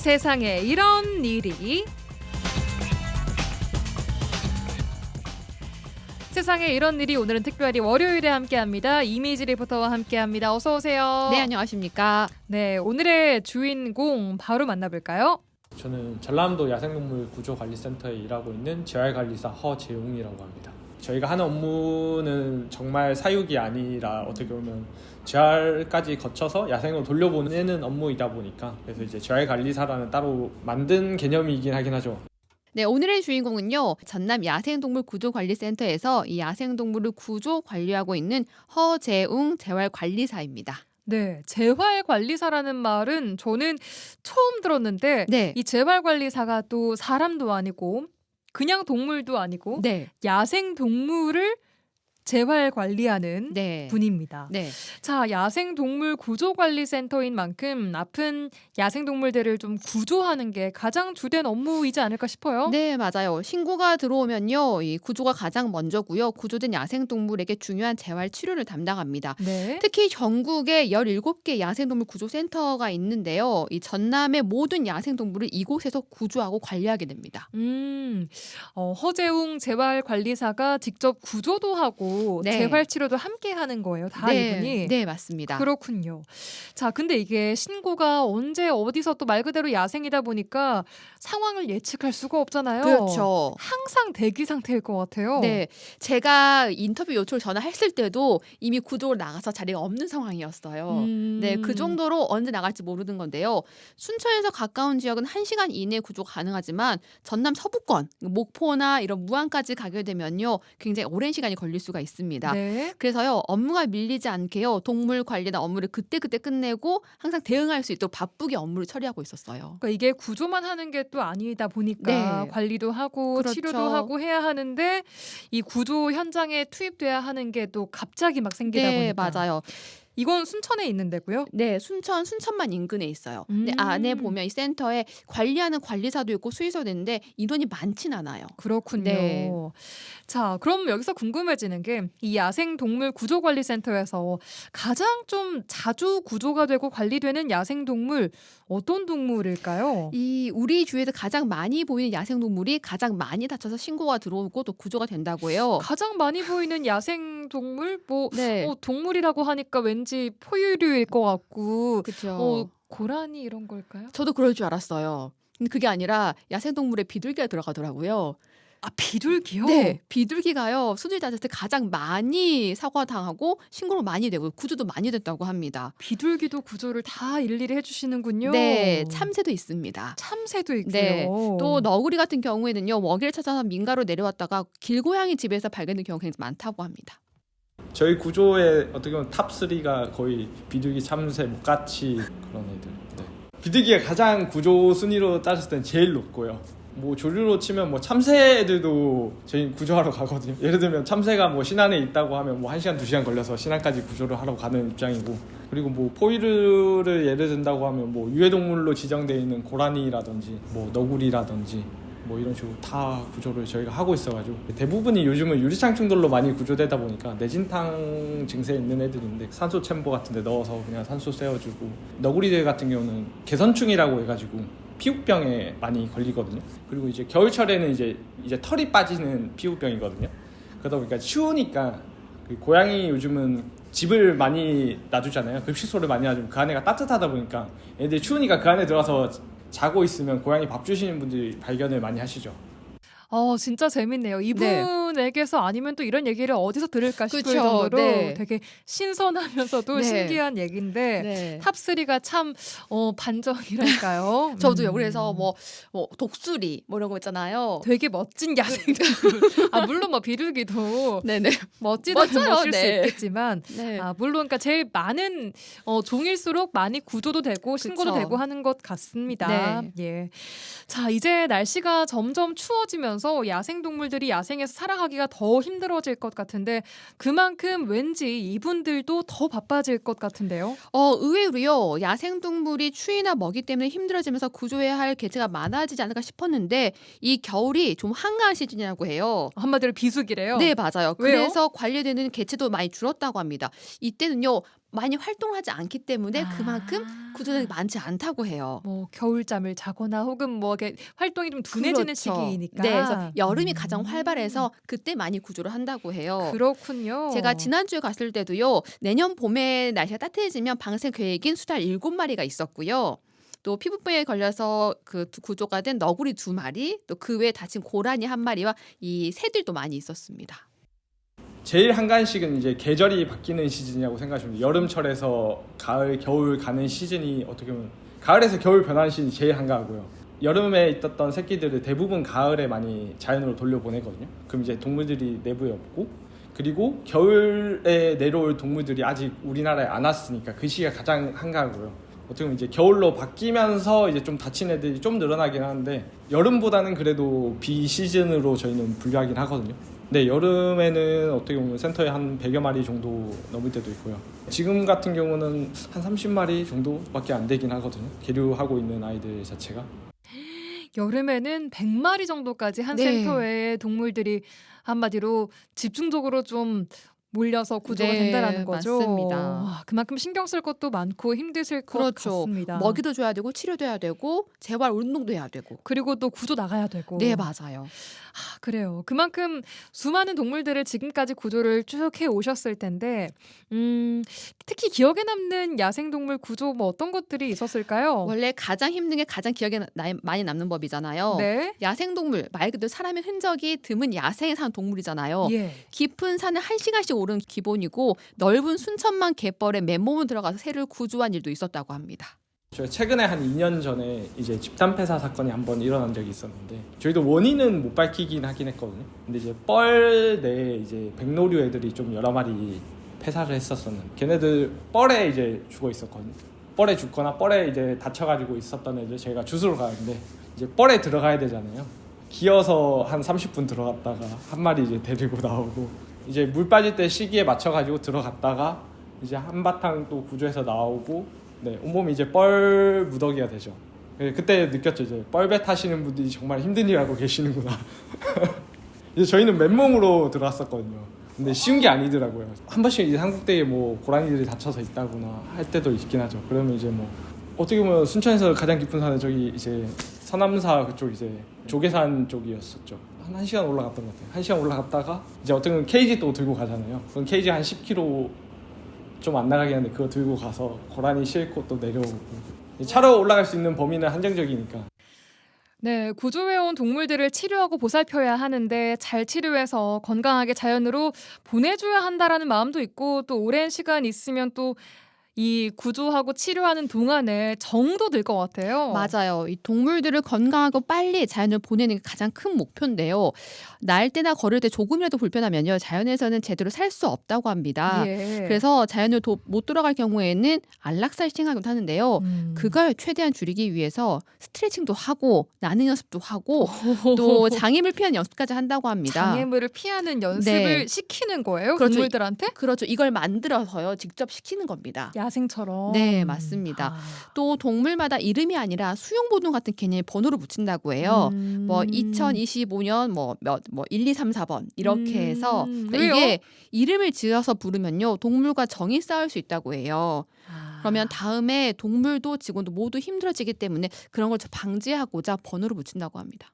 세상에 이런 일이 세상에 이런 일이 오늘은 특별히 월요일에 함께합니다. 이미지 리포터와 함께합니다. 어서 오세요. 네, 안녕하십니까. 네, 오늘의 주인공 바로 만나볼까요? 저는 전남도 야생동물 구조관리센터에 일하고 있는 재활관리사 허재웅이라고 합니다. 저희가 하는 업무는 정말 사육이 아니라 어떻게 보면 재활까지 거쳐서 야생으로 돌려보내는 업무이다 보니까 그래서 이제 재활관리사라는 따로 만든 개념이긴 하긴 하죠. 네, 오늘의 주인공은요. 전남 야생동물 구조관리센터에서 이 야생동물을 구조 관리하고 있는 허재웅 재활관리사입니다. 네, 재활관리사라는 말은 저는 처음 들었는데 네. 이 재활관리사가 또 사람도 아니고 그냥 동물도 아니고 네. 야생동물을 재활관리하는 네. 분입니다. 네. 자, 야생동물 구조관리센터인 만큼 아픈 야생동물들을 좀 구조하는 게 가장 주된 업무이지 않을까 싶어요. 네, 맞아요. 신고가 들어오면요. 이 구조가 가장 먼저고요. 구조된 야생동물에게 중요한 재활 치료를 담당합니다. 네. 특히 전국에 17개 야생동물 구조센터가 있는데요. 이 전남의 모든 야생동물을 이곳에서 구조하고 관리하게 됩니다. 허재웅 재활관리사가 직접 구조도 하고 네. 재활치료도 함께 하는 거예요. 다 이분이. 네, 네, 맞습니다. 그렇군요. 자, 근데 이게 신고가 언제 어디서 또 말 그대로 야생이다 보니까 상황을 예측할 수가 없잖아요. 그렇죠. 항상 대기 상태일 것 같아요. 네, 제가 인터뷰 요청을 전화했을 때도 이미 구조로 나가서 자리가 없는 상황이었어요. 네, 그 정도로 언제 나갈지 모르는 건데요. 순천에서 가까운 지역은 1시간 이내 구조 가능하지만 전남 서부권, 목포나 이런 무안까지 가게 되면요. 굉장히 오랜 시간이 걸릴 수가 있습니다. 네. 그래서요. 업무가 밀리지 않게요. 동물 관리나 업무를 그때그때 끝내고 항상 대응할 수 있도록 바쁘게 업무를 처리하고 있었어요. 그러니까 이게 구조만 하는 게 또 아니다 보니까 네. 관리도 하고 그렇죠. 치료도 하고 해야 하는데 이 구조 현장에 투입돼야 하는 게 또 갑자기 막 생기다 네, 보니까. 맞아요. 이건 순천에 있는 데고요. 네, 순천만 인근에 있어요. 근데 안에 보면 이 센터에 관리하는 관리사도 있고 수의사도 있는데 인원이 많진 않아요. 그렇군요. 네. 자, 그럼 여기서 궁금해지는 게 이 야생동물 구조관리센터에서 가장 좀 자주 구조가 되고 관리되는 야생동물 어떤 동물일까요? 이 우리 주위에서 가장 많이 보이는 야생동물이 가장 많이 다쳐서 신고가 들어오고 또 구조가 된다고 해요. 가장 많이 보이는 야생동물? 뭐 네, 동물이라고 하니까 왠지 포유류일 것 같고 그렇죠. 고라니 이런 걸까요? 저도 그럴 줄 알았어요. 근데 그게 아니라 야생동물에 비둘기가 들어가더라고요. 아, 비둘기요? 네, 비둘기가요. 수질 다쳤을 때 가장 많이 사고당하고 신고를 많이 되고 구조도 많이 됐다고 합니다. 비둘기도 구조를 다 일일이 해주시는군요. 네, 참새도 있습니다. 참새도 있고요. 네, 또 너구리 같은 경우에는요. 먹이를 찾아서 민가로 내려왔다가 길고양이 집에서 발견된 경우가 굉장히 많다고 합니다. 저희 구조의 어떻게 보면 탑3가 거의 비둘기, 참새, 뭐 까치 그런 애들. 네. 비둘기가 가장 구조 순위로 따졌을 땐 제일 높고요. 뭐 조류로 치면 뭐 참새 애들도 저희 구조하러 가거든요. 예를 들면 참새가 뭐 신안에 있다고 하면 뭐 1시간, 2시간 걸려서 신안까지 구조를 하러 가는 입장이고, 그리고 뭐 포유류를 예를 든다고 하면 뭐 유해동물로 지정되어 있는 고라니라든지 뭐 너구리라든지 뭐 이런 식으로 다 구조를 저희가 하고 있어가지고 대부분이 요즘은 유리창 충돌로 많이 구조되다 보니까 내진탕 증세에 있는 애들인데 산소 챔버 같은 데 넣어서 그냥 산소 쐬어주고, 너구리들 같은 경우는 개선충이라고 해가지고 피부병에 많이 걸리거든요. 그리고 이제 겨울철에는 이제 털이 빠지는 피부병이거든요. 그러다 보니까 추우니까 그 고양이 요즘은 집을 많이 놔두잖아요. 급식소를 많이 놔두면 그 안에가 따뜻하다 보니까 애들이 추우니까 그 안에 들어가서 자고 있으면 고양이 밥 주시는 분들이 발견을 많이 하시죠. 진짜 재밌네요. 이분에게서 아니면 또 이런 얘기를 어디서 들을까 싶을 그쵸, 정도로 네. 되게 신선하면서도 네. 신기한 얘기인데 네. 탑3가 참 반전이랄까요. 저도요. 그래서 뭐 독수리 뭐 이런 거 있잖아요. 되게 멋진 야생동물. 물론 뭐 비둘기도 네네. 멋지다면 맞아요. 멋질 수 네. 있겠지만 네. 물론 그러니까 제일 많은 종일수록 많이 구조도 되고 신고도 그쵸. 되고 하는 것 같습니다. 네. 예. 자, 이제 날씨가 점점 추워지면서 야생동물들이 야생에서 살아가기가 더 힘들어질 것 같은데 그만큼 왠지 이분들도 더 바빠질 것 같은데요. 의외로요. 야생동물이 추위나 먹이 때문에 힘들어지면서 구조해야 할 개체가 많아지지 않을까 싶었는데 이 겨울이 좀 한가한 시즌이라고 해요. 한마디로 비수기래요. 네, 맞아요. 왜요? 그래서 관리되는 개체도 많이 줄었다고 합니다. 이때는요. 많이 활동하지 않기 때문에 그만큼 구조들이 많지 않다고 해요. 뭐 겨울잠을 자거나 혹은 뭐 이렇게 활동이 좀 둔해지는 그렇죠. 시기이니까. 네, 그래서 여름이 가장 활발해서 그때 많이 구조를 한다고 해요. 그렇군요. 제가 지난주에 갔을 때도요. 내년 봄에 날씨가 따뜻해지면 방생 계획인 수달 7마리가 있었고요. 또 피부병에 걸려서 그 구조가 된 너구리 2마리, 또 그 외에 다친 고라니 1마리와 이 새들도 많이 있었습니다. 제일 한간식은 이제 계절이 바뀌는 시즌이라고 생각하시면 돼요. 여름철에서 가을, 겨울 가는 시즌이 어떻게 보면 가을에서 겨울 변하는 시즌이 제일 한가하고요. 여름에 있었던 새끼들을 대부분 가을에 많이 자연으로 돌려보내거든요. 그럼 이제 동물들이 내부에 없고, 그리고 겨울에 내려올 동물들이 아직 우리나라에 안 왔으니까 그 시기가 가장 한가하고요. 어떻게 보면 이제 겨울로 바뀌면서 이제 좀 다친 애들이 좀 늘어나긴 하는데 여름보다는 그래도 비시즌으로 저희는 분류하긴 하거든요. 네, 여름에는 어떻게 보면 센터에 한 100여 마리 정도 넘을 때도 있고요. 지금 같은 경우는 한 30마리 정도밖에 안 되긴 하거든요. 계류하고 있는 아이들 자체가. 여름에는 100마리 정도까지 한 네. 센터의 동물들이 한마디로 집중적으로 좀 몰려서 구조가 네, 된다라는 거죠. 맞습니다. 와, 그만큼 신경 쓸 것도 많고 힘드실 것 그렇죠. 같습니다. 먹이도 줘야 되고 치료도 해야 되고 재활 운동도 해야 되고. 그리고 또 구조 나가야 되고. 네, 맞아요. 그래요. 그만큼 수많은 동물들을 지금까지 구조를 쭉 해 오셨을 텐데 특히 기억에 남는 야생동물 구조 뭐 어떤 것들이 있었을까요? 원래 가장 힘든 게 가장 기억에 많이 남는 법이잖아요. 네. 야생동물, 말 그대로 사람의 흔적이 드문 야생에 사는 동물이잖아요. 예. 깊은 산을 1시간씩 오른 기본이고 넓은 순천만 갯벌에 맨몸을 들어가서 새를 구조한 일도 있었다고 합니다. 저희가 최근에 한 2년 전에 이제 집단 폐사 사건이 한번 일어난 적이 있었는데 저희도 원인은 못 밝히긴 하긴 했거든요. 근데 이제 뻘 내에 이제 백로류 애들이 좀 여러 마리 폐사를 했었었는데 걔네들 뻘에 이제 죽어 있었거든요. 뻘에 죽거나 뻘에 이제 다쳐가지고 있었던 애들 저희가 주스러 가는데 이제 뻘에 들어가야 되잖아요. 기어서 한 30분 들어갔다가 한 마리 이제 데리고 나오고 이제 물 빠질 때 시기에 맞춰가지고 들어갔다가 이제 한바탕 또 구조해서 나오고 네, 온몸이 이제 뻘 무더기가 되죠. 그때 느꼈죠. 이제 뻘배 타시는 분들이 정말 힘든 일 하고 계시는구나. 이제 저희는 맨몸으로 들어갔었거든요. 근데 쉬운 게 아니더라고요. 한 번씩 이제 한국대에 뭐 고라니들이 다쳐서 있다거나 할 때도 있긴 하죠. 그러면 이제 뭐 어떻게 보면 순천에서 가장 깊은 산은 저기 이제 서남사 그쪽 이제 조계산 쪽이었었죠. 한 1시간 올라갔던 것 같아요. 1시간 올라갔다가 이제 어떻게 보면 케이지 또 들고 가잖아요. 그럼 케이지 한 10km 좀 안 나가긴 하는데 그거 들고 가서 고라니 싣고 또 내려오고 차로 올라갈 수 있는 범위는 한정적이니까. 네, 구조해온 동물들을 치료하고 보살펴야 하는데 잘 치료해서 건강하게 자연으로 보내줘야 한다라는 마음도 있고 또 오랜 시간 있으면 또 이 구조하고 치료하는 동안에 정도 들 것 같아요. 맞아요. 이 동물들을 건강하고 빨리 자연을 보내는 게 가장 큰 목표인데요. 날 때나 걸을 때 조금이라도 불편하면요. 자연에서는 제대로 살 수 없다고 합니다. 예. 그래서 자연을 못 돌아갈 경우에는 안락사싱하기도 하는데요. 그걸 최대한 줄이기 위해서 스트레칭도 하고 나는 연습도 하고 또 장애물 피하는 연습까지 한다고 합니다. 장애물을 피하는 연습을 네. 시키는 거예요? 그렇죠. 동물들한테? 그렇죠. 이걸 만들어서요. 직접 시키는 겁니다. 야생처럼. 네, 맞습니다. 또 동물마다 이름이 아니라 수용보동 같은 개념에 번호를 붙인다고 해요. 뭐 2025년 뭐 1, 2, 3, 4번 이렇게 해서 그러니까 왜요? 이게 이름을 지어서 부르면요. 동물과 정이 쌓일 수 있다고 해요. 아. 그러면 다음에 동물도 직원도 모두 힘들어지기 때문에 그런 걸 방지하고자 번호를 붙인다고 합니다.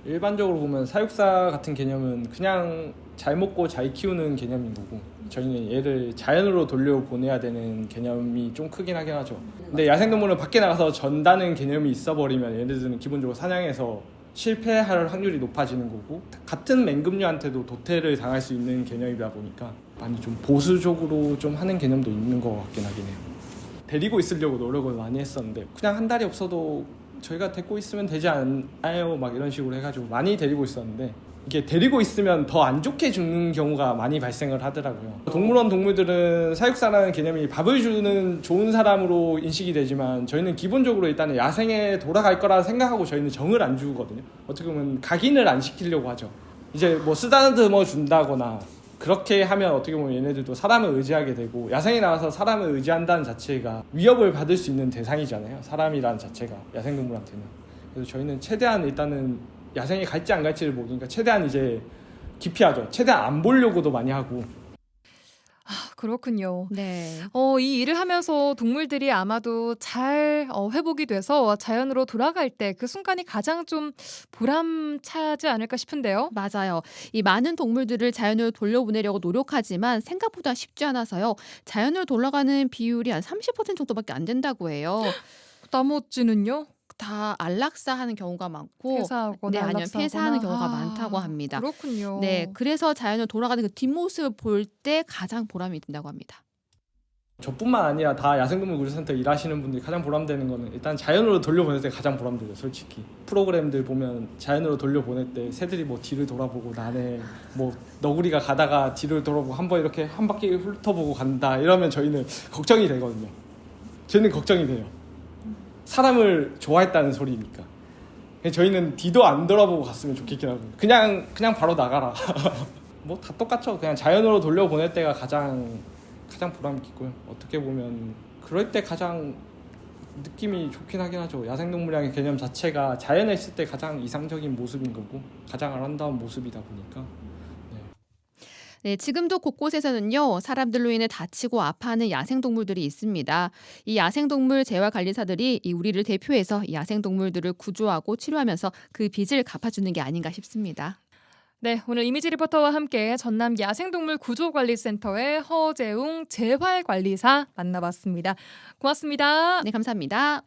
일반적으로 보면 사육사 같은 개념은 그냥 잘 먹고 잘 키우는 개념인 거고 저희는 얘를 자연으로 돌려보내야 되는 개념이 좀 크긴 하긴 하죠. 근데 야생동물은 밖에 나가서 전다는 개념이 있어버리면 얘네들은 기본적으로 사냥에서 실패할 확률이 높아지는 거고 같은 맹금류한테도 도태를 당할 수 있는 개념이다 보니까 많이 좀 보수적으로 좀 하는 개념도 있는 것 같긴 하긴 해요. 데리고 있으려고 노력을 많이 했었는데 그냥 한 달이 없어도 저희가 데리고 있으면 되지 않아요 막 이런 식으로 해가지고 많이 데리고 있었는데 이게 데리고 있으면 더 안 좋게 죽는 경우가 많이 발생을 하더라고요. 동물원 동물들은 사육사라는 개념이 밥을 주는 좋은 사람으로 인식이 되지만 저희는 기본적으로 일단은 야생에 돌아갈 거라 생각하고 저희는 정을 안 주거든요. 어떻게 보면 각인을 안 시키려고 하죠. 이제 뭐 쓰다듬어 준다거나 그렇게 하면 어떻게 보면 얘네들도 사람을 의지하게 되고 야생에 나와서 사람을 의지한다는 자체가 위협을 받을 수 있는 대상이잖아요. 사람이라는 자체가 야생동물한테는. 그래서 저희는 최대한 일단은 야생에 갈지 안 갈지를 모르니까 최대한 이제 기피하죠. 최대한 안 보려고도 많이 하고. 그렇군요. 네. 이 일을 하면서 동물들이 아마도 잘 회복이 돼서 자연으로 돌아갈 때 그 순간이 가장 좀 보람차지 않을까 싶은데요. 맞아요. 이 많은 동물들을 자연으로 돌려보내려고 노력하지만 생각보다 쉽지 않아서요. 자연으로 돌아가는 비율이 한 30% 정도밖에 안 된다고 해요. 나머지는요? 다 안락사하는 경우가 많고 폐사하거나 네, 아니면 안락사하거나. 폐사하는 경우가 많다고 아, 합니다. 그렇군요. 네, 그래서 자연으로 돌아가는 그 뒷모습을 볼 때 가장 보람이 든다고 합니다. 저뿐만 아니라 다 야생동물 구조센터 일하시는 분들이 가장 보람되는 거는 일단 자연으로 돌려보낼 때 가장 보람돼요. 솔직히 프로그램들 보면 자연으로 돌려보낼 때 새들이 뭐 뒤를 돌아보고 나네, 뭐 너구리가 가다가 뒤를 돌아보고 한번 이렇게 한 바퀴 훑어보고 간다 이러면 저희는 걱정이 되거든요. 저희는 걱정이 돼요. 사람을 좋아했다는 소리니까. 저희는 뒤도 안 돌아보고 갔으면 좋겠긴 하고 그냥 바로 나가라. 뭐 다 똑같죠. 그냥 자연으로 돌려보낼 때가 가장 보람 깊고요. 어떻게 보면 그럴 때 가장 느낌이 좋긴 하긴 하죠. 야생동물이라는 개념 자체가 자연에 있을 때 가장 이상적인 모습인 거고 가장 아름다운 모습이다 보니까. 네, 지금도 곳곳에서는요, 사람들로 인해 다치고 아파하는 야생동물들이 있습니다. 이 야생동물 재활관리사들이 이 우리를 대표해서 이 야생동물들을 구조하고 치료하면서 그 빚을 갚아주는 게 아닌가 싶습니다. 네, 오늘 이미지 리포터와 함께 전남 야생동물 구조관리센터의 허재웅 재활관리사 만나봤습니다. 고맙습니다. 네, 감사합니다.